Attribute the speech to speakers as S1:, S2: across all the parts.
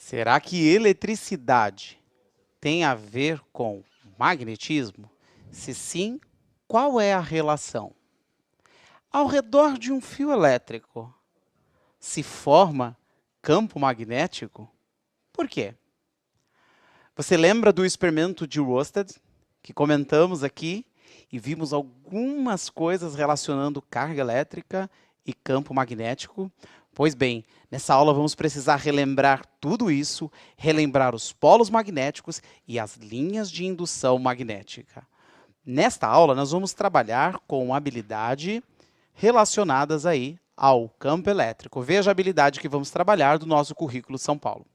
S1: Será que eletricidade tem a ver com magnetismo? Se sim, qual é a relação? Ao redor de um fio elétrico se forma campo magnético? Por quê? Você lembra do experimento de Rosted, que comentamos aqui e vimos algumas coisas relacionando carga elétrica e campo magnético? Pois bem, nessa aula vamos precisar relembrar tudo isso, relembrar os polos magnéticos e as linhas de indução magnética. Nesta aula nós vamos trabalhar com habilidade relacionadas aí ao campo elétrico. Veja a habilidade que vamos trabalhar do nosso currículo São Paulo.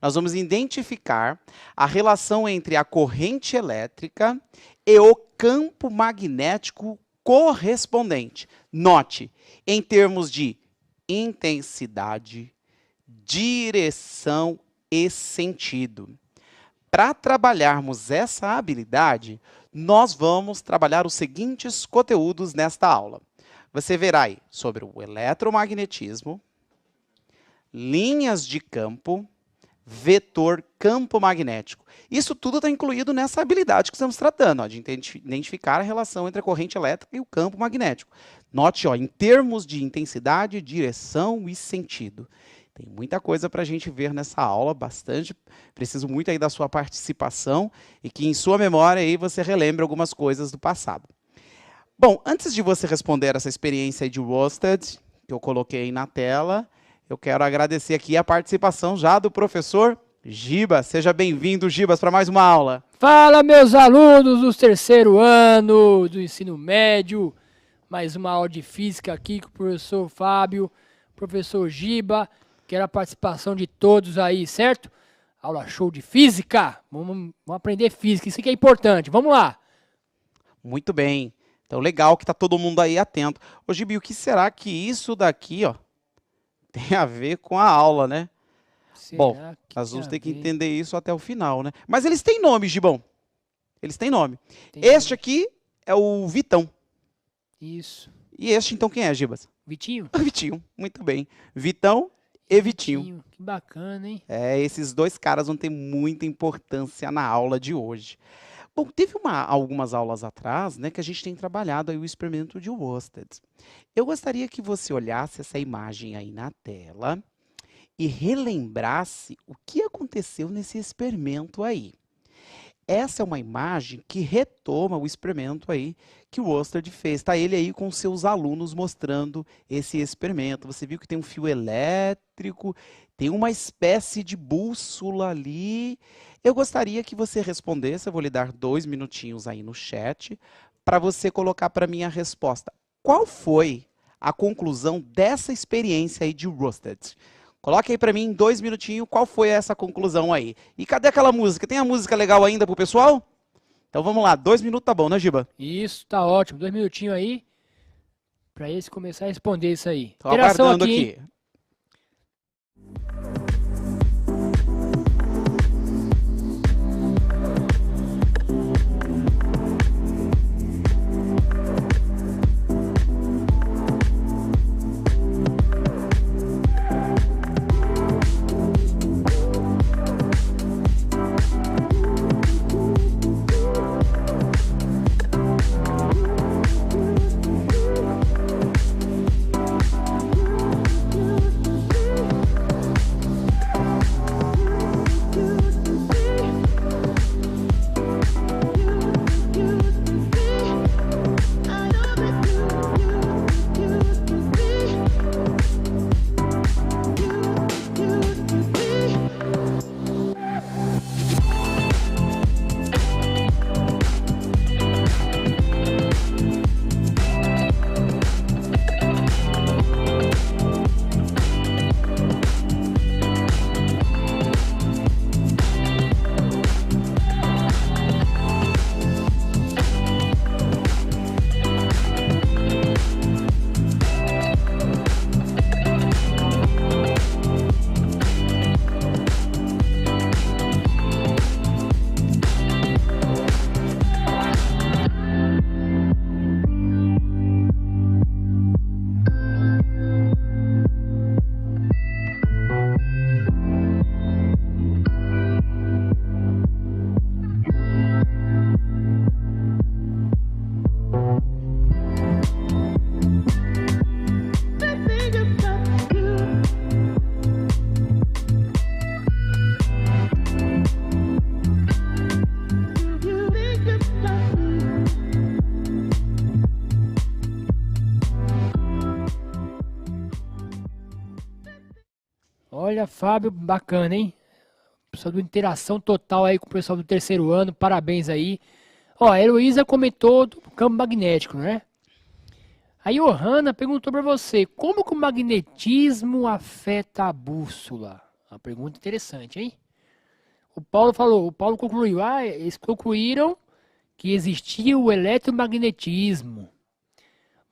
S1: Nós vamos identificar a relação entre a corrente elétrica e o campo magnético correspondente. Note, em termos de intensidade, direção e sentido. Para trabalharmos essa habilidade, nós vamos trabalhar os seguintes conteúdos nesta aula. Você verá aí sobre o eletromagnetismo, linhas de campo, vetor campo magnético. Isso tudo está incluído nessa habilidade que estamos tratando, ó, de identificar a relação entre a corrente elétrica e o campo magnético. Note, ó, em termos de intensidade, direção e sentido. Tem muita coisa para a gente ver nessa aula, bastante. Preciso muito aí da sua participação e que em sua memória aí você relembre algumas coisas do passado. Bom, antes de você responder essa experiência aí de Rosted, que eu coloquei na tela, eu quero agradecer aqui a participação já do professor Gibas. Seja bem-vindo, Gibas, para mais uma aula.
S2: Fala, meus alunos do terceiro ano do ensino médio. Mais uma aula de física aqui com o professor Fábio, professor Giba. Quero a participação de todos aí, certo? Aula show de física. Vamos aprender física, isso aqui é importante. Vamos lá.
S1: Muito bem. Então, legal que está todo mundo aí atento. Ô, Gibi, o que será que isso daqui, ó, tem a ver com a aula, né? Bom, nós vamos ter que entender isso até o final, né? Mas eles têm nome, Gibão. Eles têm nome. Este aqui é o Vitão.
S2: Isso.
S1: E este, então, quem é, Gibas?
S2: Vitinho?
S1: Vitinho, muito bem. Vitão e Vitinho.
S2: Que bacana, hein?
S1: Esses dois caras vão ter muita importância na aula de hoje. Bom, teve algumas aulas atrás, né, que a gente tem trabalhado aí o experimento de Rosted. Eu gostaria que você olhasse essa imagem aí na tela e relembrasse o que aconteceu nesse experimento aí. Essa é uma imagem que retoma o experimento aí que o Rosted fez. Está ele aí com seus alunos mostrando esse experimento. Você viu que tem um fio elétrico, tem uma espécie de bússola ali. Eu gostaria que você respondesse, eu vou lhe dar 2 minutinhos aí no chat, para você colocar para mim a resposta. Qual foi a conclusão dessa experiência aí de Rosted? Coloque aí para mim em 2 minutinhos qual foi essa conclusão aí. E cadê aquela música? Tem a música legal ainda pro pessoal? Então vamos lá, 2 minutos tá bom, né, Giba?
S2: Isso, tá ótimo. 2 minutinhos aí, para eles começar a responder isso aí.
S1: Tô aguardando aqui.
S2: Olha, Fábio, bacana, hein? Pessoal do Interação Total aí com o pessoal do terceiro ano, parabéns aí. Ó, a Heloísa comentou do campo magnético, né? A Johanna perguntou para você, como que o magnetismo afeta a bússola? Uma pergunta interessante, hein? O Paulo concluiu, eles concluíram que existia o eletromagnetismo.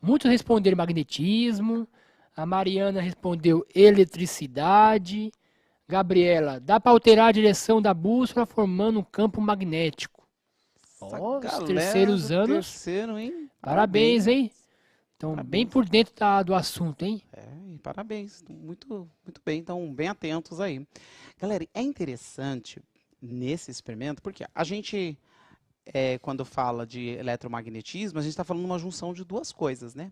S2: Muitos responderam magnetismo, a Mariana respondeu eletricidade, Gabriela, dá para alterar a direção da bússola formando um campo magnético.
S1: Essa
S2: Ó, os
S1: galera
S2: terceiros
S1: do
S2: anos,
S1: terceiro, hein?
S2: parabéns, hein? Então, bem
S1: Parabéns.
S2: por dentro do assunto, hein?
S1: E parabéns. Muito, muito bem. Então, bem atentos aí. Galera, é interessante nesse experimento, porque a gente, quando fala de eletromagnetismo, a gente está falando de uma junção de duas coisas, né?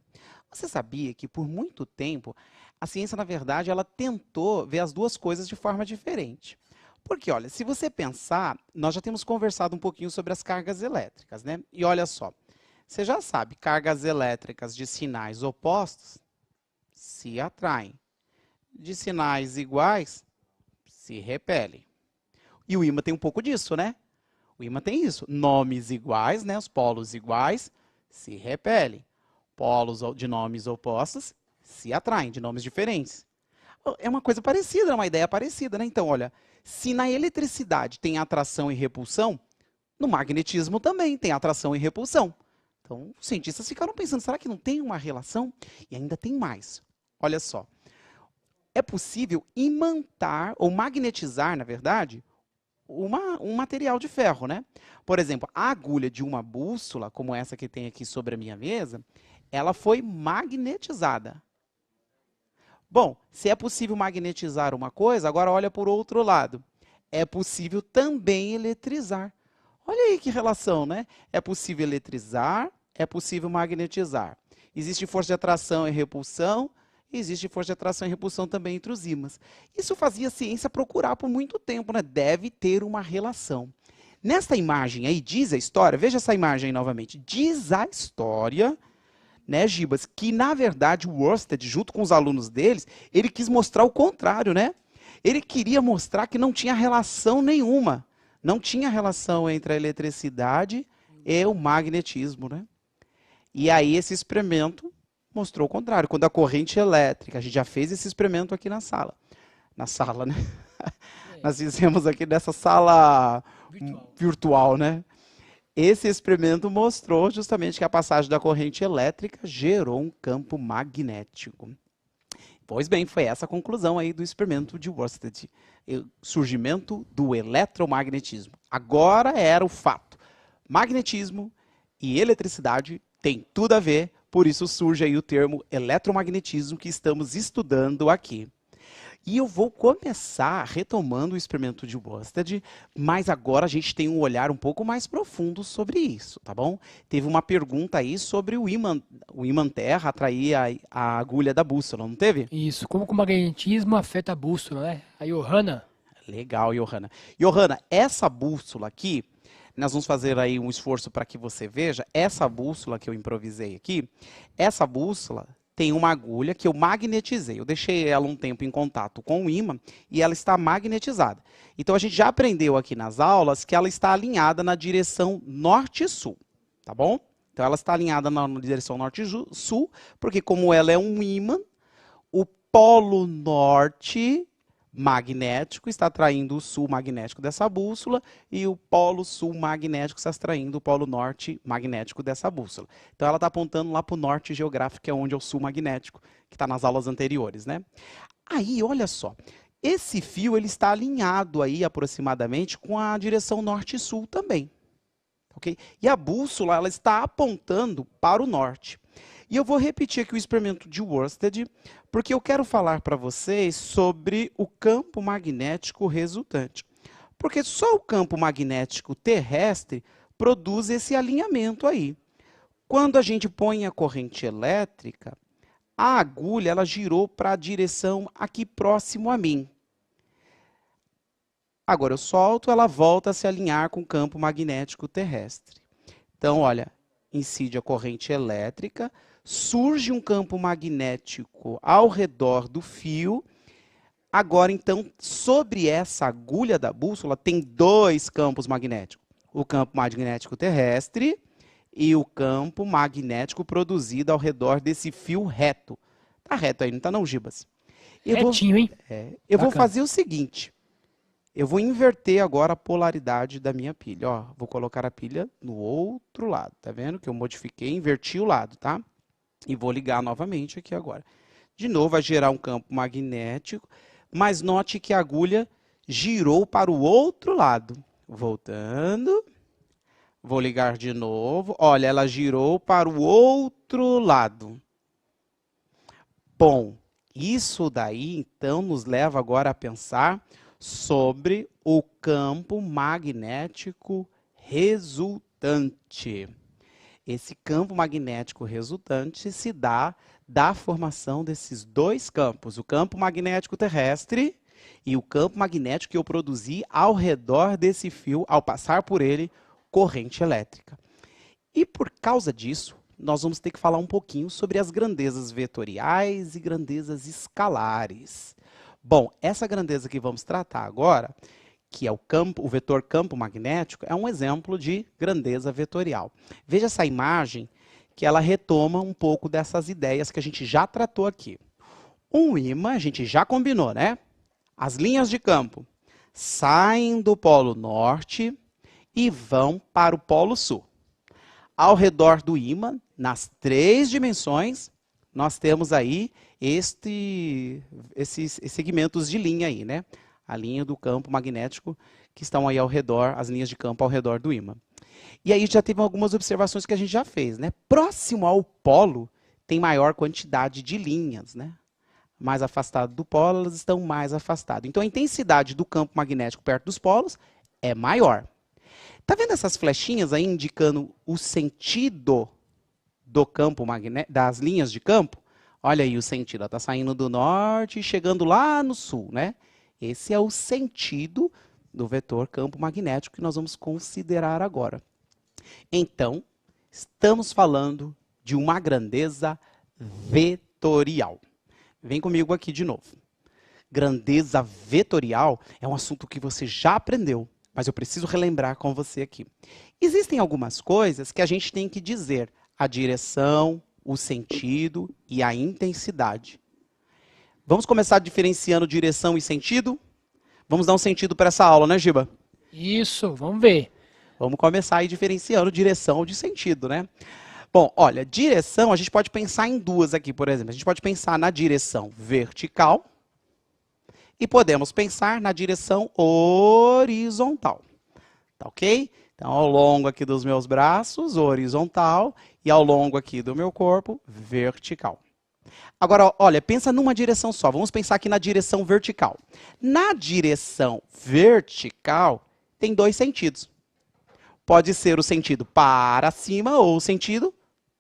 S1: Você sabia que por muito tempo a ciência, na verdade, ela tentou ver as duas coisas de forma diferente. Porque, olha, se você pensar, nós já temos conversado um pouquinho sobre as cargas elétricas, né? E olha só, você já sabe, cargas elétricas de sinais opostos se atraem. De sinais iguais, se repelem. E o ímã tem um pouco disso, né? O ímã tem isso. Nomes iguais, né? Os polos iguais se repelem. Polos de nomes opostos se atraem, de nomes diferentes. É uma coisa parecida, é uma ideia parecida, né? Então, olha, se na eletricidade tem atração e repulsão, no magnetismo também tem atração e repulsão. Então, os cientistas ficaram pensando, será que não tem uma relação? E ainda tem mais. Olha só. É possível imantar ou magnetizar, na verdade, um material de ferro, né? Por exemplo, a agulha de uma bússola, como essa que tem aqui sobre a minha mesa, ela foi magnetizada. Bom, se é possível magnetizar uma coisa, agora olha por outro lado. É possível também eletrizar. Olha aí que relação, né? É possível eletrizar, é possível magnetizar. Existe força de atração e repulsão, existe força de atração e repulsão também entre os ímãs. Isso fazia a ciência procurar por muito tempo, né? Deve ter uma relação. Nesta imagem aí, diz a história, veja essa imagem aí novamente, diz a história, né, Gibas, que na verdade o Worsted, junto com os alunos deles, ele quis mostrar o contrário, né? Ele queria mostrar que não tinha relação nenhuma. Não tinha relação entre a eletricidade e o magnetismo, né? E aí esse experimento mostrou o contrário. Quando a corrente elétrica, a gente já fez esse experimento aqui na sala. Na sala, né? Nós fizemos aqui nessa sala virtual, né? Esse experimento mostrou justamente que a passagem da corrente elétrica gerou um campo magnético. Pois bem, foi essa a conclusão aí do experimento de Worsted. O surgimento do eletromagnetismo. Agora era o fato. Magnetismo e eletricidade têm tudo a ver, por isso surge aí o termo eletromagnetismo que estamos estudando aqui. E eu vou começar retomando o experimento de Worsted, mas agora a gente tem um olhar um pouco mais profundo sobre isso, tá bom? Teve uma pergunta aí sobre o ímã terra atrair a agulha da bússola, não teve?
S2: Isso, como que o magnetismo afeta a bússola, né? A Johanna.
S1: Legal, Johanna. Johanna, essa bússola aqui, nós vamos fazer aí um esforço para que você veja, essa bússola que eu improvisei aqui, essa bússola tem uma agulha que eu magnetizei. Eu deixei ela um tempo em contato com o ímã e ela está magnetizada. Então, a gente já aprendeu aqui nas aulas que ela está alinhada na direção norte e sul, tá bom? Então, ela está alinhada na direção norte e sul, porque como ela é um ímã, o polo norte magnético está atraindo o sul magnético dessa bússola e o polo sul magnético está atraindo o polo norte magnético dessa bússola. Então ela está apontando lá para o norte geográfico, que é onde é o sul magnético, que está nas aulas anteriores, né? Aí, olha só, esse fio ele está alinhado aí aproximadamente com a direção norte e sul também, ok? E a bússola ela está apontando para o norte. E eu vou repetir aqui o experimento de Worsted, porque eu quero falar para vocês sobre o campo magnético resultante. Porque só o campo magnético terrestre produz esse alinhamento aí. Quando a gente põe a corrente elétrica, a agulha ela girou para a direção aqui próximo a mim. Agora eu solto, ela volta a se alinhar com o campo magnético terrestre. Então, olha, incide a corrente elétrica, surge um campo magnético ao redor do fio, Agora, então, sobre essa agulha da bússola, tem dois campos magnéticos. O campo magnético terrestre e o campo magnético produzido ao redor desse fio reto. Tá reto aí, não tá não, Gibas?
S2: Retinho, hein?
S1: Eu vou
S2: Bacana.
S1: fazer o seguinte. Eu vou inverter agora a polaridade da minha pilha. Ó, vou colocar a pilha no outro lado. Tá vendo que eu modifiquei, inverti o lado, tá? E vou ligar novamente aqui agora. De novo, vai gerar um campo magnético, mas note que a agulha girou para o outro lado. Voltando. Vou ligar de novo. Olha, ela girou para o outro lado. Bom, isso daí, então, nos leva agora a pensar sobre o campo magnético resultante. Esse campo magnético resultante se dá da formação desses dois campos, o campo magnético terrestre e o campo magnético que eu produzi ao redor desse fio, ao passar por ele, corrente elétrica. E por causa disso, nós vamos ter que falar um pouquinho sobre as grandezas vetoriais e grandezas escalares. Bom, essa grandeza que vamos tratar agora, que é o vetor campo magnético, é um exemplo de grandeza vetorial. Veja essa imagem, que ela retoma um pouco dessas ideias que a gente já tratou aqui. Um ímã, a gente já combinou, né? As linhas de campo saem do polo norte e vão para o polo sul. Ao redor do ímã, nas três dimensões, nós temos aí esses segmentos de linha aí, né? A linha do campo magnético que estão aí ao redor, as linhas de campo ao redor do ímã. E aí já teve algumas observações que a gente já fez, né? Próximo ao polo tem maior quantidade de linhas, né? Mais afastado do polo, elas estão mais afastadas. Então a intensidade do campo magnético perto dos polos é maior. Tá vendo essas flechinhas aí indicando o sentido do campo magnético, das linhas de campo? Olha aí o sentido, ela está saindo do norte e chegando lá no sul, né? Esse é o sentido do vetor campo magnético que nós vamos considerar agora. Então, estamos falando de uma grandeza vetorial. Vem comigo aqui de novo. Grandeza vetorial é um assunto que você já aprendeu, mas eu preciso relembrar com você aqui. Existem algumas coisas que a gente tem que dizer: a direção, o sentido e a intensidade. Vamos começar diferenciando direção e sentido? Vamos dar um sentido para essa aula, né, Giba?
S2: Isso, vamos ver.
S1: Vamos começar aí diferenciando direção de sentido, né? Bom, olha, direção, a gente pode pensar em duas aqui, por exemplo. A gente pode pensar na direção vertical e podemos pensar na direção horizontal. Tá ok? Então, ao longo aqui dos meus braços, horizontal, e ao longo aqui do meu corpo, vertical. Agora, olha, pensa numa direção só. Vamos pensar aqui na direção vertical. Na direção vertical, tem dois sentidos. Pode ser o sentido para cima ou o sentido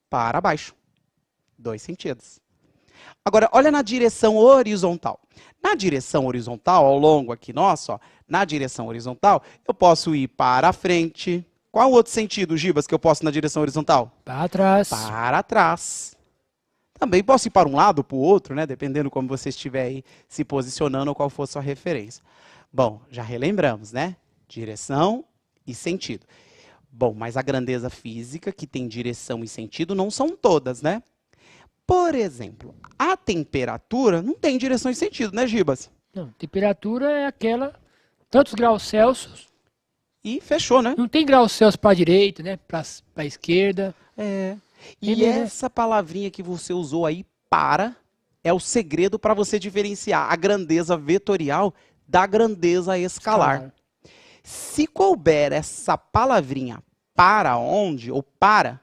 S1: para baixo. Dois sentidos. Agora, olha na direção horizontal. Na direção horizontal, ao longo aqui nosso, ó, na direção horizontal, eu posso ir para a frente. Qual o outro sentido, Gibas, que eu posso ir na direção horizontal?
S2: Para trás.
S1: Para trás. Também posso ir para um lado ou para o outro, né? Dependendo como você estiver aí se posicionando ou qual for a sua referência. Bom, já relembramos, né? Direção e sentido. Bom, mas a grandeza física, que tem direção e sentido, não são todas, né? Por exemplo, a temperatura não tem direção e sentido, né, Gibas?
S2: Não, temperatura é aquela, tantos graus Celsius.
S1: E fechou, né?
S2: Não tem graus Celsius para a direita, né? Para a esquerda.
S1: É. E
S2: Entendeu, né?
S1: essa palavrinha que você usou aí, para, é o segredo para você diferenciar a grandeza vetorial da grandeza escalar. Se couber essa palavrinha para onde, ou para,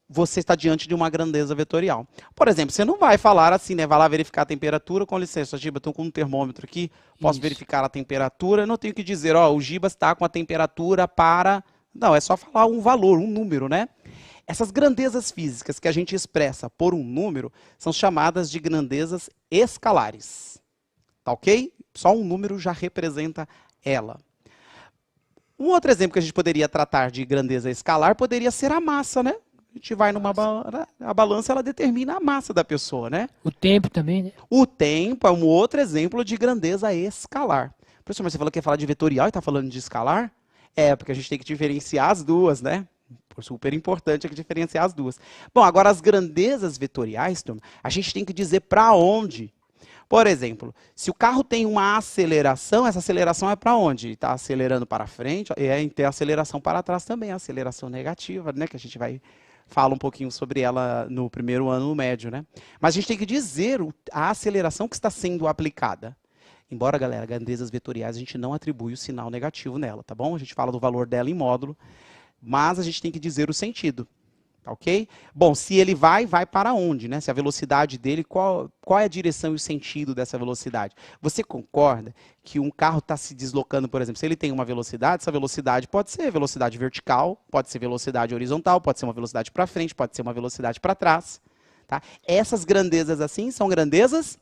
S1: você está diante de uma grandeza vetorial. Por exemplo, você não vai falar assim, né? Vai lá verificar a temperatura. Com licença, Giba, estou com um termômetro aqui, posso verificar a temperatura. Eu não tenho que dizer, ó, o Giba está com a temperatura para... Não, é só falar um valor, um número, né? Essas grandezas físicas que a gente expressa por um número são chamadas de grandezas escalares. Tá ok? Só um número já representa ela. Um outro exemplo que a gente poderia tratar de grandeza escalar poderia ser a massa, né? A gente vai numa a balança, ela determina a massa da pessoa, né?
S2: O tempo também, né?
S1: O tempo é um outro exemplo de grandeza escalar. Professor, mas você falou que ia falar de vetorial e está falando de escalar? É, porque a gente tem que diferenciar as duas, né? Super importante aqui diferenciar as duas. Bom, agora as grandezas vetoriais, turma, a gente tem que dizer para onde. Por exemplo, se o carro tem uma aceleração, essa aceleração é para onde? Está acelerando para frente, e tem aceleração para trás também, a aceleração negativa, né? Que a gente vai falar um pouquinho sobre ela no primeiro ano no médio, né? Mas a gente tem que dizer a aceleração que está sendo aplicada. Embora, galera, grandezas vetoriais, a gente não atribui o sinal negativo nela, tá bom? A gente fala do valor dela em módulo, mas a gente tem que dizer o sentido, tá ok? Bom, se ele vai para onde, né? Se a velocidade dele, qual é a direção e o sentido dessa velocidade? Você concorda que um carro está se deslocando, por exemplo, se ele tem uma velocidade, essa velocidade pode ser velocidade vertical, pode ser velocidade horizontal, pode ser uma velocidade para frente, pode ser uma velocidade para trás, tá? Essas grandezas assim são grandezas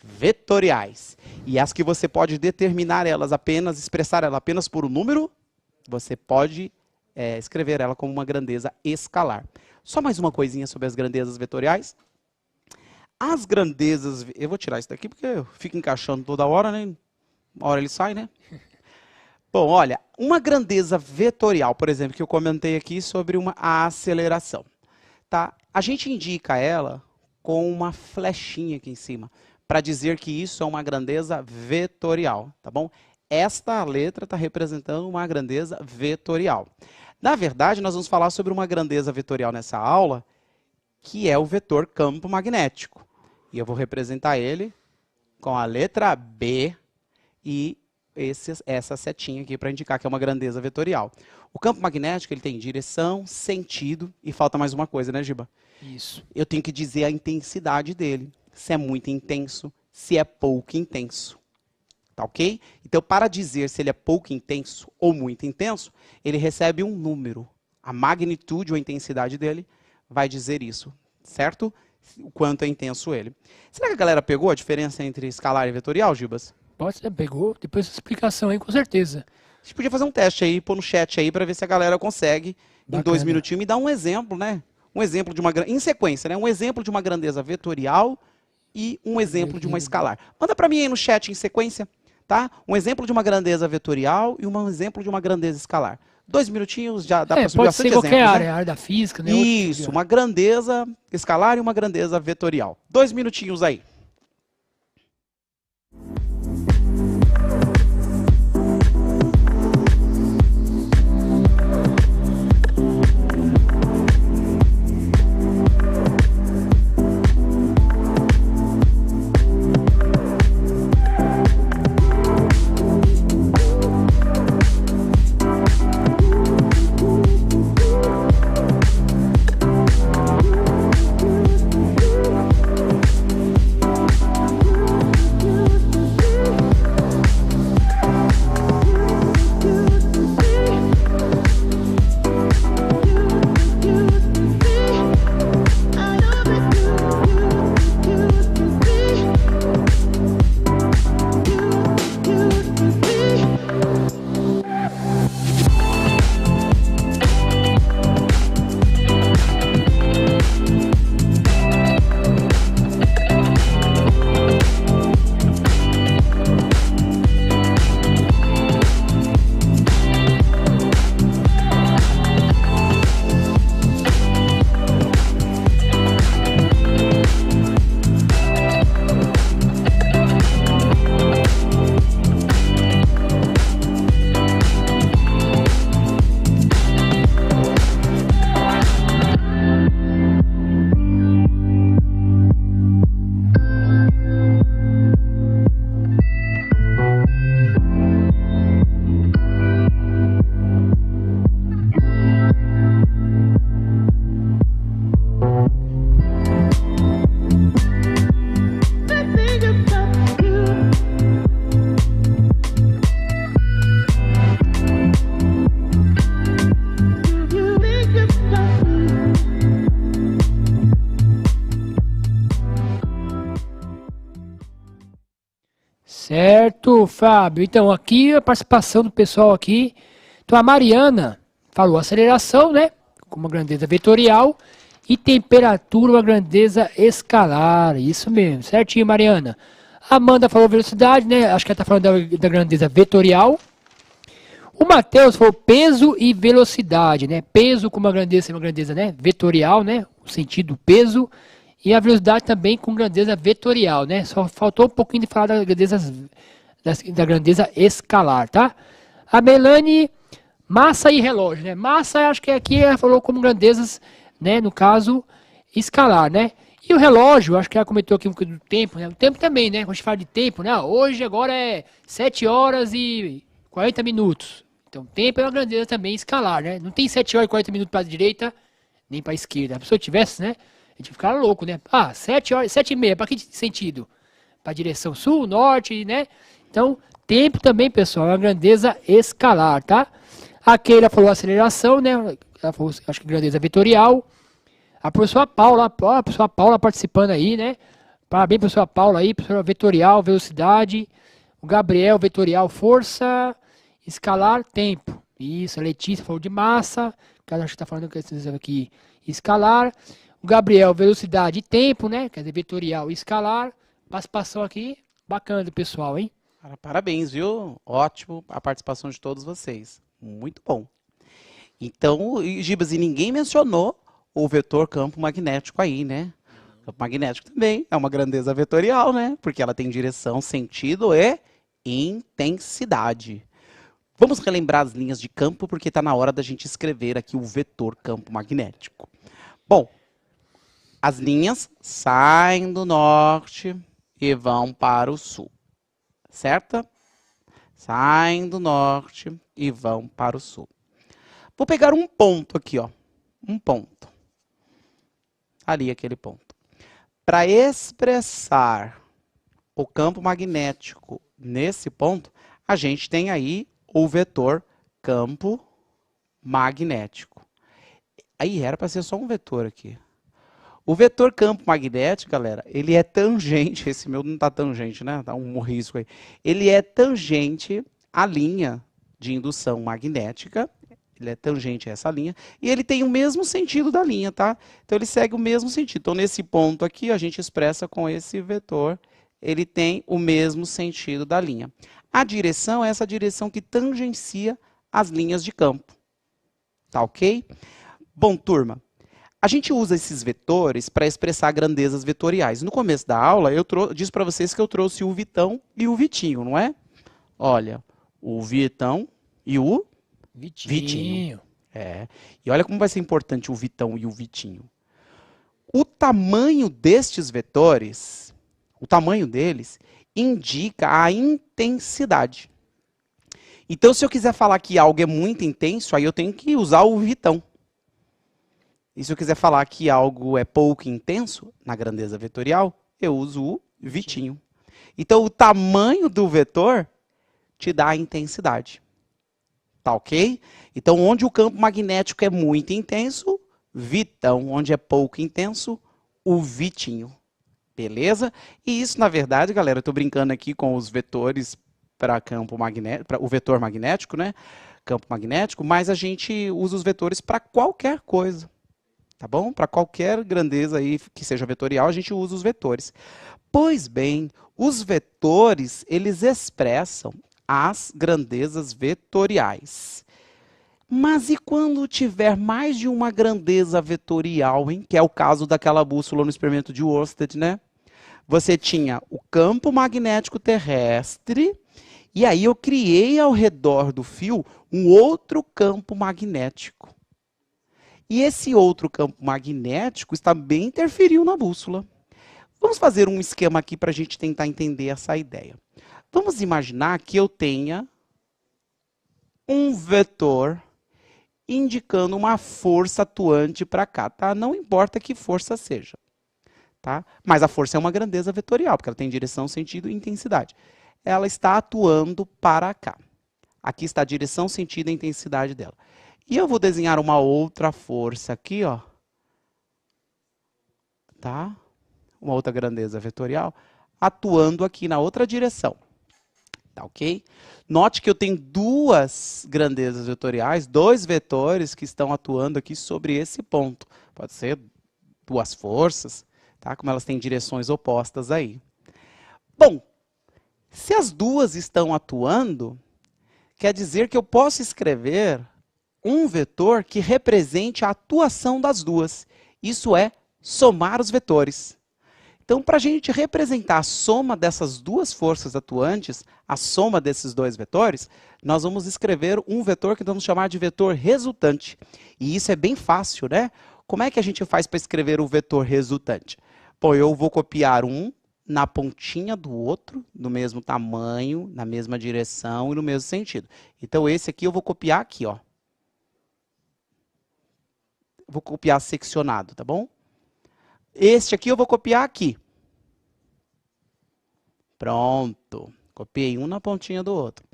S1: vetoriais. E as que você pode determinar elas apenas, expressar ela apenas por um número, você pode escrever ela como uma grandeza escalar. Só mais uma coisinha sobre as grandezas vetoriais. As grandezas... Eu vou tirar isso daqui porque eu fico encaixando toda hora, né? Uma hora ele sai, né? Bom, olha, uma grandeza vetorial, por exemplo, que eu comentei aqui sobre a aceleração. Tá? A gente indica ela com uma flechinha aqui em cima, para dizer que isso é uma grandeza vetorial, tá bom? Esta letra está representando uma grandeza vetorial. Na verdade, nós vamos falar sobre uma grandeza vetorial nessa aula, que é o vetor campo magnético. E eu vou representar ele com a letra B e essa setinha aqui para indicar que é uma grandeza vetorial. O campo magnético ele tem direção, sentido e falta mais uma coisa, né, Giba?
S2: Isso.
S1: Eu tenho que dizer a intensidade dele. Se é muito intenso, se é pouco intenso. Tá ok? Então, para dizer se ele é pouco intenso ou muito intenso, ele recebe um número. A magnitude ou a intensidade dele vai dizer isso, certo? O quanto é intenso ele. Será que a galera pegou a diferença entre escalar e vetorial, Gibas?
S2: Pode ser, pegou. Depois essa explicação aí, com certeza.
S1: A gente podia fazer um teste aí, pôr no chat aí, para ver se a galera consegue, em 2 minutinhos, me dar um exemplo, né? Um exemplo de uma... Em sequência, né? Um exemplo de uma grandeza vetorial e um exemplo de uma escalar. Manda para mim aí no chat em sequência, tá? Um exemplo de uma grandeza vetorial e um exemplo de uma grandeza escalar. 2 minutinhos já dá para subir bastante exemplos,
S2: pode ser qualquer área,
S1: né?
S2: área da física, né?
S1: Isso, uma grandeza escalar e uma grandeza vetorial. 2 minutinhos aí.
S2: Certo, Fábio. Então, aqui a participação do pessoal aqui. Então, a Mariana falou aceleração, né? com uma grandeza vetorial e temperatura uma grandeza escalar. Isso mesmo, certinho, Mariana. A Amanda falou velocidade, né? Acho que ela está falando da grandeza vetorial. O Matheus falou peso e velocidade, né? Peso com uma grandeza, né? Vetorial, né? O sentido peso. E a velocidade também com grandeza vetorial, né? Só faltou um pouquinho de falar da grandeza escalar, tá? A Melanie, massa e relógio, né? Massa, acho que aqui ela falou como grandezas, né? No caso, escalar, né? E o relógio, acho que ela comentou aqui um pouco do tempo, né? O tempo também, né? Quando a gente fala de tempo, né? Hoje, agora é 7 horas e 40 minutos. Então, tempo é uma grandeza também escalar, né? Não tem 7 horas e 40 minutos para a direita, nem para a esquerda. Se a pessoa tivesse, né? A gente ficar louco, né? 7 horas, 7 e meia, para que sentido? Para a direção sul, norte, né? Então, tempo também, pessoal, é uma grandeza escalar, tá? A Keila falou aceleração, né? Ela falou, acho que grandeza vetorial. A professora Paula participando aí, né? Parabéns, professora Paula aí, professora vetorial, velocidade. O Gabriel, vetorial, força. Escalar, tempo. Isso, a Letícia falou de massa. Acho que está falando aqui, escalar. O Gabriel, velocidade e tempo, né? Quer dizer, vetorial e escalar. Participação aqui, bacana do pessoal, hein?
S1: Parabéns, viu? Ótimo a participação de todos vocês. Muito bom. Então, Gibas, e ninguém mencionou o vetor campo magnético aí, né? O campo magnético também é uma grandeza vetorial, né? Porque ela tem direção, sentido e intensidade. Vamos relembrar as linhas de campo, porque está na hora da gente escrever aqui o vetor campo magnético. Bom, as linhas saem do norte e vão para o sul, certo? Saem do norte e vão para o sul. Vou pegar um ponto aqui, ó. Um ponto. Ali, aquele ponto. Para expressar o campo magnético nesse ponto, a gente tem aí o vetor campo magnético. Aí era para ser só um vetor aqui. O vetor campo magnético, galera, ele é tangente, esse meu não está tangente, né? Dá um risco aí. Ele é tangente à linha de indução magnética. Ele é tangente a essa linha. E ele tem o mesmo sentido da linha, tá? Então, ele segue o mesmo sentido. Então, nesse ponto aqui, a gente expressa com esse vetor. Ele tem o mesmo sentido da linha. A direção é essa direção que tangencia as linhas de campo. Tá ok? Bom, turma, a gente usa esses vetores para expressar grandezas vetoriais. No começo da aula, eu disse para vocês que eu trouxe o Vitão e o Vitinho, não é? Olha, o Vitão e o Vitinho. É. E olha como vai ser importante o Vitão e o Vitinho. O tamanho destes vetores, o tamanho deles, indica a intensidade. Então, se eu quiser falar que algo é muito intenso, aí eu tenho que usar o Vitão. E se eu quiser falar que algo é pouco intenso, na grandeza vetorial, eu uso o Vitinho. Então, o tamanho do vetor te dá a intensidade. Tá ok? Então, onde o campo magnético é muito intenso, Vitão. Onde é pouco intenso, o Vitinho. Beleza? E isso, na verdade, galera, eu estou brincando aqui com os vetores para campo magnético, para o vetor magnético, né? Campo magnético, mas a gente usa os vetores para qualquer coisa. Tá bom? Para qualquer grandeza aí que seja vetorial, a gente usa os vetores. Pois bem, os vetores, eles expressam as grandezas vetoriais. Mas e quando tiver mais de uma grandeza vetorial, hein? Que é o caso daquela bússola no experimento de Worsted, né? Você tinha o campo magnético terrestre, e aí eu criei ao redor do fio um outro campo magnético. E esse outro campo magnético também interferiu na bússola. Vamos fazer um esquema aqui para a gente tentar entender essa ideia. Vamos imaginar que eu tenha um vetor indicando uma força atuante para cá, tá? Não importa que força seja, tá? Mas a força é uma grandeza vetorial, porque ela tem direção, sentido e intensidade. Ela está atuando para cá. Aqui está a direção, sentido e intensidade dela. E eu vou desenhar uma outra força aqui, ó. Tá? Uma outra grandeza vetorial, atuando aqui na outra direção. Tá ok? Note que eu tenho duas grandezas vetoriais, dois vetores que estão atuando aqui sobre esse ponto. Pode ser duas forças, tá? Como elas têm direções opostas aí. Bom, se as duas estão atuando, quer dizer que eu posso escrever um vetor que represente a atuação das duas. Isso é somar os vetores. Então, para a gente representar a soma dessas duas forças atuantes, a soma desses dois vetores, nós vamos escrever um vetor que vamos chamar de vetor resultante. E isso é bem fácil, né? Como é que a gente faz para escrever o vetor resultante? Bom, eu vou copiar um na pontinha do outro, do mesmo tamanho, na mesma direção e no mesmo sentido. Então, esse aqui eu vou copiar aqui, ó. Vou copiar seccionado, tá bom? Este aqui eu vou copiar aqui. Pronto. Copiei um na pontinha do outro.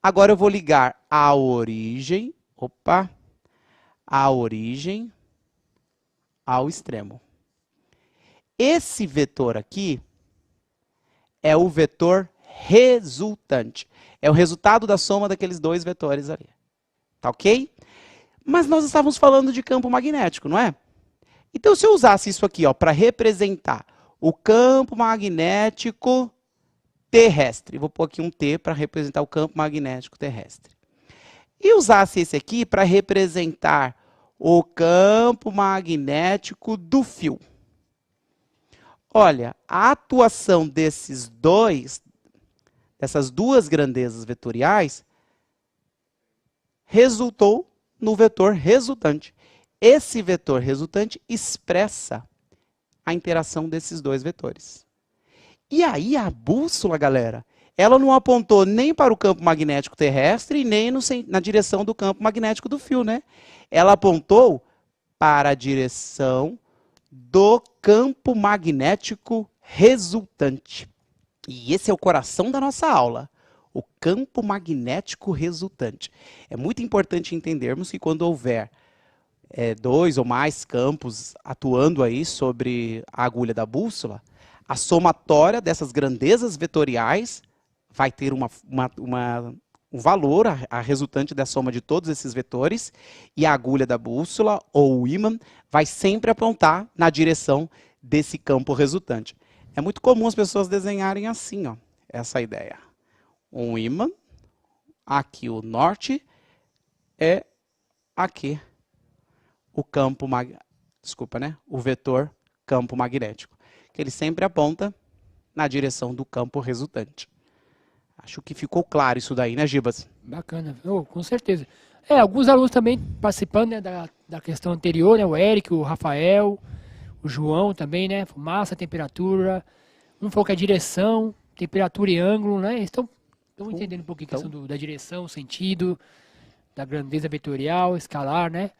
S1: Agora eu vou ligar a origem, a origem ao extremo. Esse vetor aqui é o vetor resultante. É o resultado da soma daqueles dois vetores ali. Tá ok? Mas nós estávamos falando de campo magnético, não é? Então, se eu usasse isso aqui para representar o campo magnético terrestre, vou pôr aqui um T para representar o campo magnético terrestre, e usasse esse aqui para representar o campo magnético do fio. Olha, a atuação dessas duas grandezas vetoriais resultou no vetor resultante. Esse vetor resultante expressa a interação desses dois vetores. E aí a bússola, galera, ela não apontou nem para o campo magnético terrestre, nem na direção do campo magnético do fio, né? Ela apontou para a direção do campo magnético resultante. E esse é o coração da nossa aula, o campo magnético resultante. É muito importante entendermos que quando houver dois ou mais campos atuando aí sobre a agulha da bússola, a somatória dessas grandezas vetoriais vai ter um valor, a resultante da soma de todos esses vetores, e a agulha da bússola, ou o ímã, vai sempre apontar na direção desse campo resultante. É muito comum as pessoas desenharem assim, ó, essa ideia. Um ímã, aqui o norte, é aqui o campo o vetor campo magnético, que ele sempre aponta na direção do campo resultante. Acho que ficou claro isso daí, né, Gibas?
S2: Bacana, com certeza. Alguns alunos também participando, né, da questão anterior, né, o Eric, o Rafael, o João também, né, massa, temperatura, um falou que é direção, temperatura e ângulo, né, estão entendendo um pouquinho a questão da direção, sentido, da grandeza vetorial, escalar, né.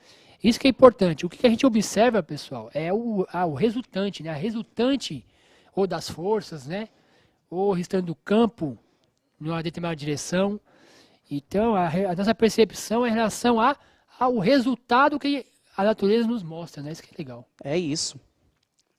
S2: Isso que é importante. O que a gente observa, pessoal, é o resultante, né? A resultante ou das forças, né? Ou o restante do campo numa determinada direção. Então, a nossa percepção é em relação ao resultado que a natureza nos mostra, né? Isso que é legal.
S1: É isso.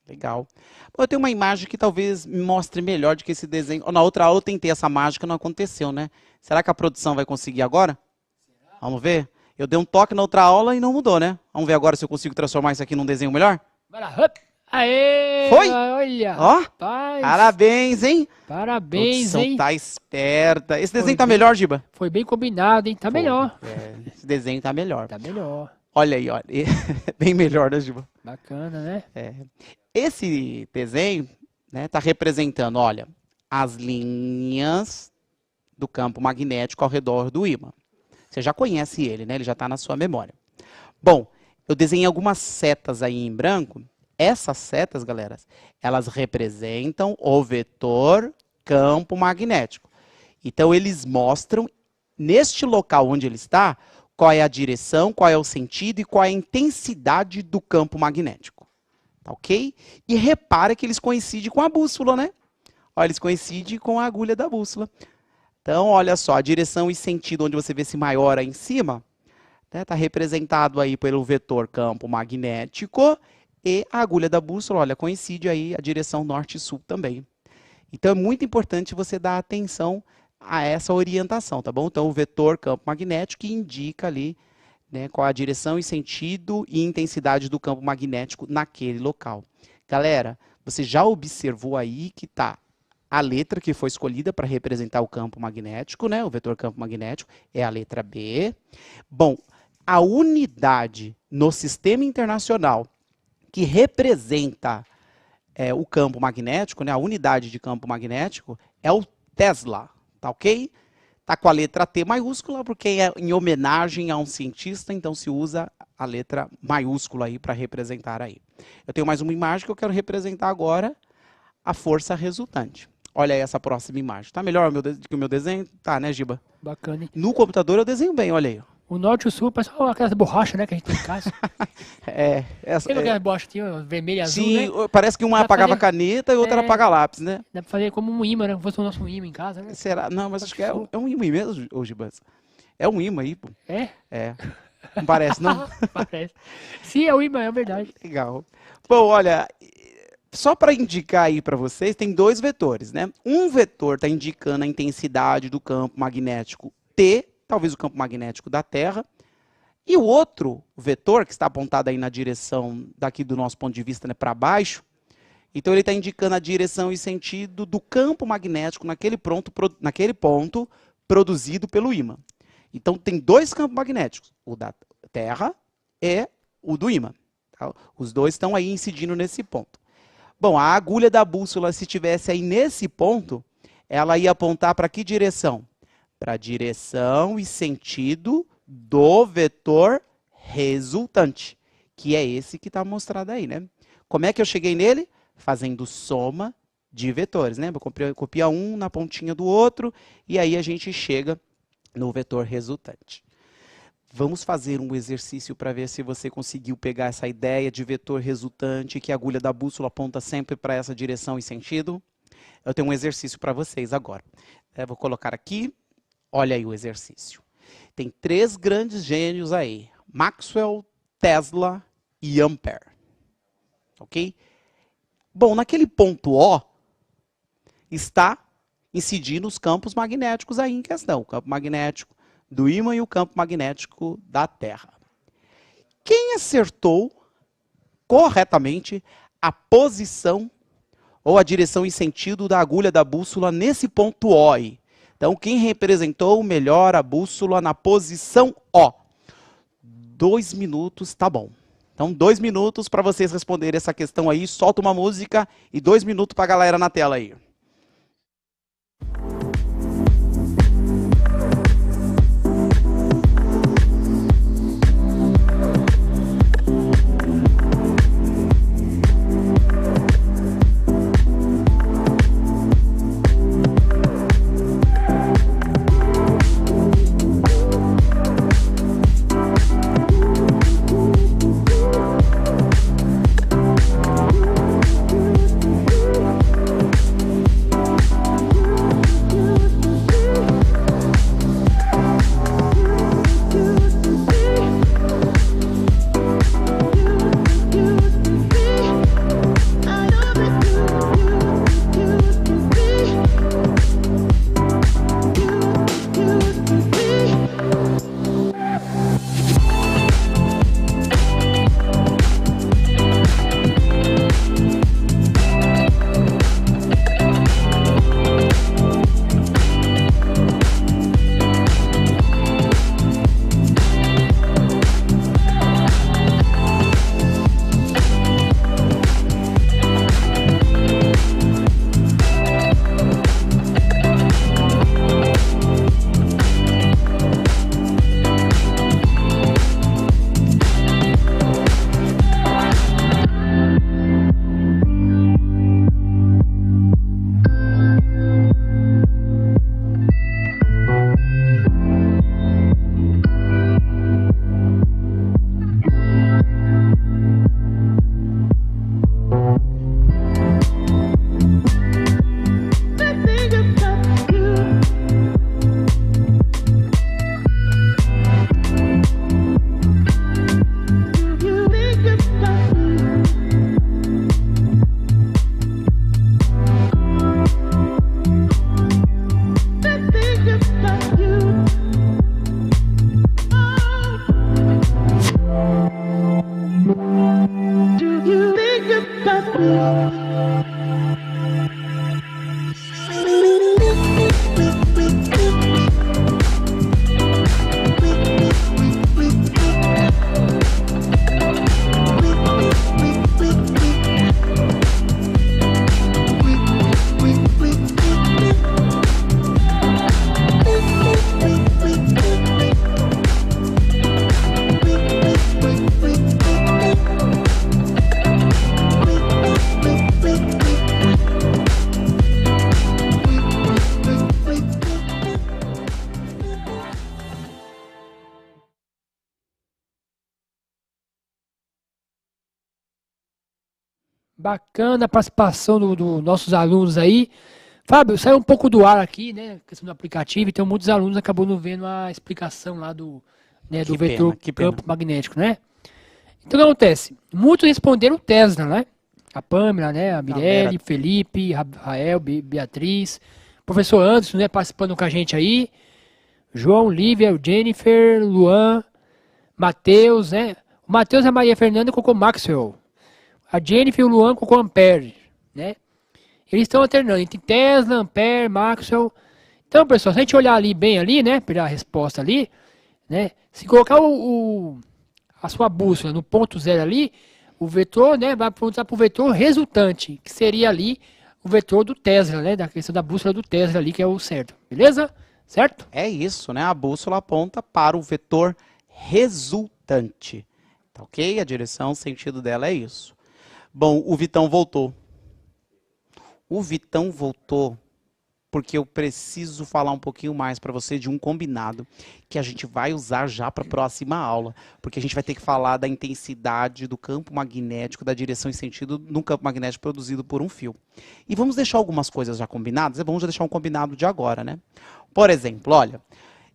S1: Legal. Bom, eu tenho uma imagem que talvez me mostre melhor do que esse desenho. Na outra aula eu tentei essa mágica, não aconteceu, né? Será que a produção vai conseguir agora? Será? Vamos ver? Eu dei um toque na outra aula e não mudou, né? Vamos ver agora se eu consigo transformar isso aqui num desenho melhor?
S2: Vai lá, hop! Aê!
S1: Foi?
S2: Olha!
S1: Ó!
S2: Rapaz.
S1: Parabéns, hein?
S2: Parabéns,
S1: hein?
S2: Tá
S1: esperta. Esse desenho tá melhor, Giba?
S2: Foi bem combinado, hein? Tá melhor.
S1: Esse desenho tá melhor.
S2: Tá melhor.
S1: Olha aí, olha. Bem melhor, né, Giba?
S2: Bacana, né?
S1: Esse desenho, né, tá representando, olha, as linhas do campo magnético ao redor do ímã. Você já conhece ele, né? Ele já está na sua memória. Bom, eu desenhei algumas setas aí em branco. Essas setas, galera, elas representam o vetor campo magnético. Então, eles mostram, neste local onde ele está, qual é a direção, qual é o sentido e qual é a intensidade do campo magnético. Tá ok? E repara que eles coincidem com a bússola, né? Olha, eles coincidem com a agulha da bússola. Então, olha só, a direção e sentido, onde você vê esse maior aí em cima, está representado aí pelo vetor campo magnético e a agulha da bússola, olha, coincide aí a direção norte e sul também. Então, é muito importante você dar atenção a essa orientação, tá bom? Então, o vetor campo magnético que indica ali, né, qual a direção e sentido e intensidade do campo magnético naquele local. Galera, você já observou aí que tá a letra que foi escolhida para representar o campo magnético, né? O vetor campo magnético é a letra B. Bom, a unidade no sistema internacional que representa o campo magnético, né? A unidade de campo magnético é o Tesla, tá ok? Tá com a letra T maiúscula porque é em homenagem a um cientista, então se usa a letra maiúscula aí para representar aí. Eu tenho mais uma imagem que eu quero representar agora, a força resultante. Olha aí essa próxima imagem. Tá melhor que o meu desenho? Tá, né, Giba?
S2: Bacana, hein?
S1: No computador eu desenho bem, olha aí.
S2: O norte e o sul parece aquelas borrachas, né, que a gente tem em casa. Tem aquelas borrachas vermelha e azul,
S1: sim,
S2: né?
S1: parece que uma apagava a caneta e outra apaga lápis, né?
S2: Dá pra fazer como um imã, né? Como fosse o nosso imã em casa, né?
S1: Será? Não, mas acho que é um imã mesmo, ô Gibas. É um imã aí, pô.
S2: É?
S1: É. Não parece, não?
S2: Parece. Sim, é o imã, é verdade.
S1: Legal. Bom, olha, só para indicar aí para vocês, tem dois vetores, né? Um vetor está indicando a intensidade do campo magnético T, talvez o campo magnético da Terra, e o outro vetor, que está apontado aí na direção daqui do nosso ponto de vista, né, para baixo, então ele está indicando a direção e sentido do campo magnético naquele ponto produzido pelo ímã. Então tem dois campos magnéticos, o da Terra e o do ímã. Tá? Os dois estão aí incidindo nesse ponto. Bom, a agulha da bússola, se estivesse aí nesse ponto, ela ia apontar para que direção? Para a direção e sentido do vetor resultante, que é esse que está mostrado aí, né? Como é que eu cheguei nele? Fazendo soma de vetores, né? Copia um na pontinha do outro e aí a gente chega no vetor resultante. Vamos fazer um exercício para ver se você conseguiu pegar essa ideia de vetor resultante, que a agulha da bússola aponta sempre para essa direção e sentido. Eu tenho um exercício para vocês agora. Vou colocar aqui, olha aí o exercício. Tem três grandes gênios aí, Maxwell, Tesla e Ampère. Ok? Bom, naquele ponto O, está incidindo os campos magnéticos aí em questão. O campo magnético do ímã e o campo magnético da Terra. Quem acertou corretamente a posição ou a direção e sentido da agulha da bússola nesse ponto O aí? Então, quem representou melhor a bússola na posição O? 2 minutos, tá bom. Então, 2 minutos para vocês responderem essa questão aí. Solta uma música e 2 minutos para a galera na tela aí.
S2: Bacana a participação dos nossos alunos aí. Fábio, saiu um pouco do ar aqui, né? Questão do aplicativo, então muitos alunos acabam não vendo a explicação lá do
S1: Que
S2: vetor
S1: pena, que pena.
S2: campo magnético, né? Então o que acontece? Muitos responderam Tesla, né? A Pâmela, né? A Mirelle,
S1: Galera.
S2: Felipe, Rafael, Beatriz, professor Anderson, né? Participando com a gente aí. João, Lívia, Jennifer, Luan, Matheus, né? O Matheus e a Maria Fernanda colocou Maxwell. A Jennifer e o Luan colocou Ampere, né? Eles estão alternando entre Tesla, Ampere, Maxwell. Então, pessoal, se a gente olhar ali bem ali, né? Pegar a resposta ali, né? Se colocar a sua bússola no ponto zero ali, o vetor, né? Vai apontar para o vetor resultante, que seria ali o vetor do Tesla, né? Da questão da bússola do Tesla ali, que é o certo. Beleza? Certo?
S1: É isso, né? A bússola aponta para o vetor resultante. Tá ok? A direção, o sentido dela é isso. Bom, o Vitão voltou. O Vitão voltou porque eu preciso falar um pouquinho mais para você de um combinado que a gente vai usar já para a próxima aula, porque a gente vai ter que falar da intensidade do campo magnético, da direção e sentido no campo magnético produzido por um fio. E vamos deixar algumas coisas já combinadas? É bom já deixar um combinado de agora, né? Por exemplo, olha,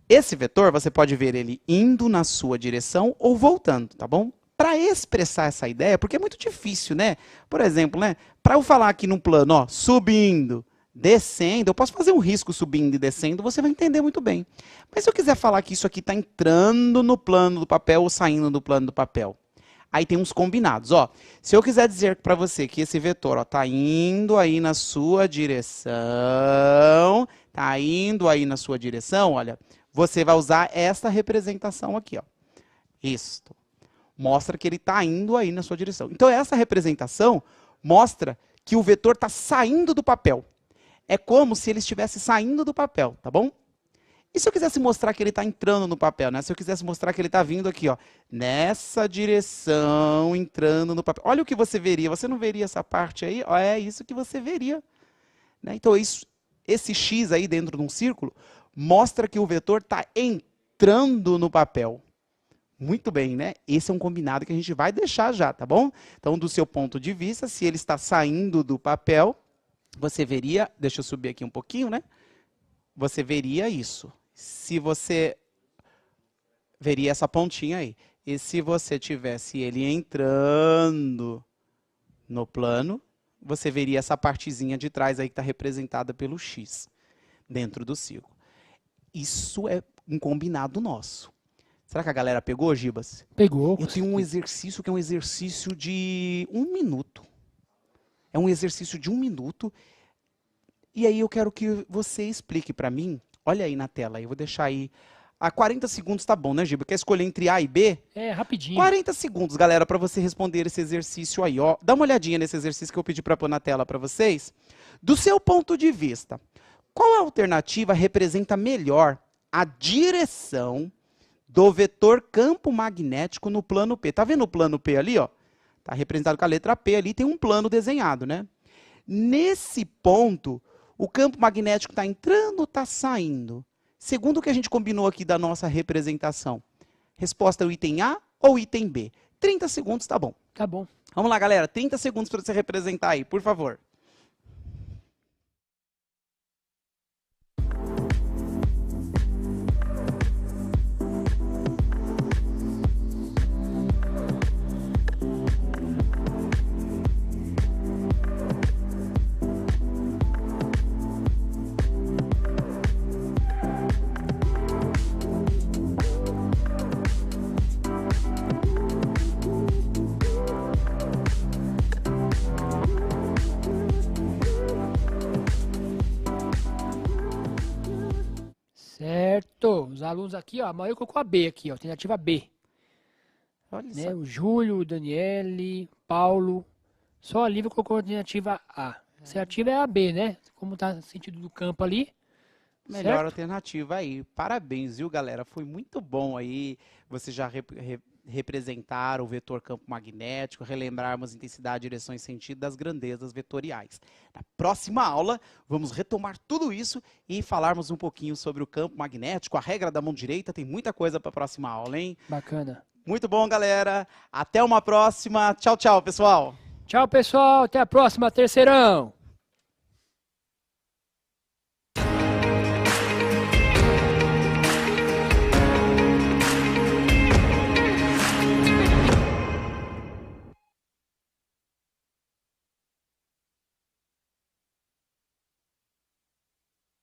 S1: esse vetor você pode ver ele indo na sua direção ou voltando, tá bom? Para expressar essa ideia, porque é muito difícil, né? Por exemplo, né? Para eu falar aqui num plano, ó, subindo, descendo, eu posso fazer um risco subindo e descendo, você vai entender muito bem. Mas se eu quiser falar que isso aqui está entrando no plano do papel ou saindo do plano do papel, aí tem uns combinados, ó. Se eu quiser dizer para você que esse vetor está indo aí na sua direção, tá indo aí na sua direção, olha, você vai usar esta representação aqui, ó. Isto. Mostra que ele está indo aí na sua direção. Então, essa representação mostra que o vetor está saindo do papel. É como se ele estivesse saindo do papel, tá bom? E se eu quisesse mostrar que ele está entrando no papel, né? Se eu quisesse mostrar que ele está vindo aqui, ó, nessa direção, entrando no papel. Olha o que você veria. Você não veria essa parte aí? Ó, é isso que você veria. Né? Então, esse X aí dentro de um círculo mostra que o vetor está entrando no papel. Muito bem, né? Esse é um combinado que a gente vai deixar já, tá bom? Então, do seu ponto de vista, se ele está saindo do papel, você veria, deixa eu subir aqui um pouquinho, né? Você veria isso. Se você veria essa pontinha aí. E se você tivesse ele entrando no plano, você veria essa partezinha de trás aí que está representada pelo X dentro do círculo. Isso é um combinado nosso. Será que a galera pegou, Gibas?
S2: Pegou.
S1: Eu tenho um exercício que é um exercício de 1 minuto. É um exercício de 1 minuto. E aí eu quero que você explique para mim. Olha aí na tela, eu vou deixar aí. A 40 segundos tá bom, né, Giba? Quer escolher entre A e B?
S2: É, rapidinho.
S1: 40 segundos, galera, para você responder esse exercício aí, ó. Dá uma olhadinha nesse exercício que eu pedi para pôr na tela para vocês. Do seu ponto de vista, qual alternativa representa melhor a direção do vetor campo magnético no plano P? Tá vendo o plano P ali, ó? Tá representado com a letra P ali, tem um plano desenhado, né? Nesse ponto, o campo magnético está entrando ou está saindo? Segundo o que a gente combinou aqui da nossa representação. Resposta é o item A ou item B? 30 segundos, tá bom.
S2: Tá bom.
S1: Vamos lá, galera. 30 segundos para você representar aí, por favor.
S2: Certo. Os alunos aqui, ó, a maioria colocou a B aqui, ó, alternativa B.
S1: Olha
S2: Né?
S1: só.
S2: O Júlio, o Daniele, Paulo. Só a Lívia colocou a alternativa A. A alternativa é a B, né? Como tá no sentido do campo ali.
S1: Melhor
S2: Certo?
S1: alternativa aí. Parabéns, viu, galera? Foi muito bom aí. Vocês já representaram o vetor campo magnético, relembrarmos intensidade, direção e sentido das grandezas vetoriais. Na próxima aula, vamos retomar tudo isso e falarmos um pouquinho sobre o campo magnético, a regra da mão direita. Tem muita coisa para a próxima aula, hein?
S2: Bacana.
S1: Muito bom, galera. Até uma próxima. Tchau, tchau, pessoal.
S2: Tchau, pessoal. Até a próxima, terceirão.